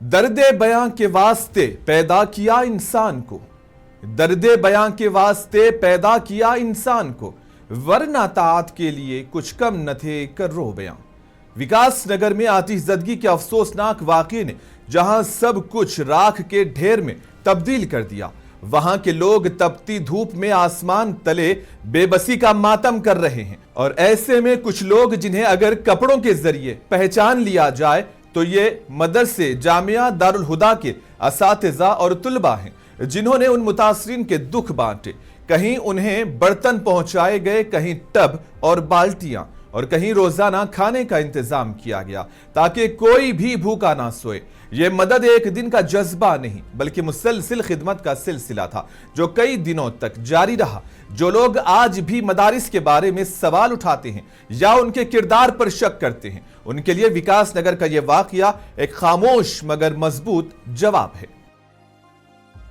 दर्द बयां के वास्ते पैदा किया इंसान को, दर्द बयां के वास्ते पैदा किया इंसान को, वरना ताअत के लिए कुछ कम न थे कर्रो बयां। विकास नगर में आतिशज़दगी के अफसोसनाक वाक़ये ने जहां सब कुछ राख के ढेर में तब्दील कर दिया, वहां के लोग तपती धूप में आसमान तले बेबसी का मातम कर रहे हैं। और ऐसे में कुछ लोग जिन्हें अगर कपड़ों के जरिए पहचान लिया जाए तो ये मदरसे जामिया दारुल हुदा के असातिज़ा और तुलबा हैं, जिन्होंने उन मुतासरीन के दुख बांटे। कहीं उन्हें बर्तन पहुंचाए गए, कहीं टब और बाल्टियां, और कहीं रोजाना खाने का इंतजाम किया गया ताकि कोई भी भूखा ना सोए। ये मदद एक दिन का जज्बा नहीं बल्कि मुसलसिल खिदमत का सिलसिला था जो कई दिनों तक जारी रहा। जो लोग आज भी मदारिस के बारे में सवाल उठाते हैं या उनके किरदार पर शक करते हैं, उनके लिए विकास नगर का ये वाकया एक खामोश मगर मजबूत जवाब है।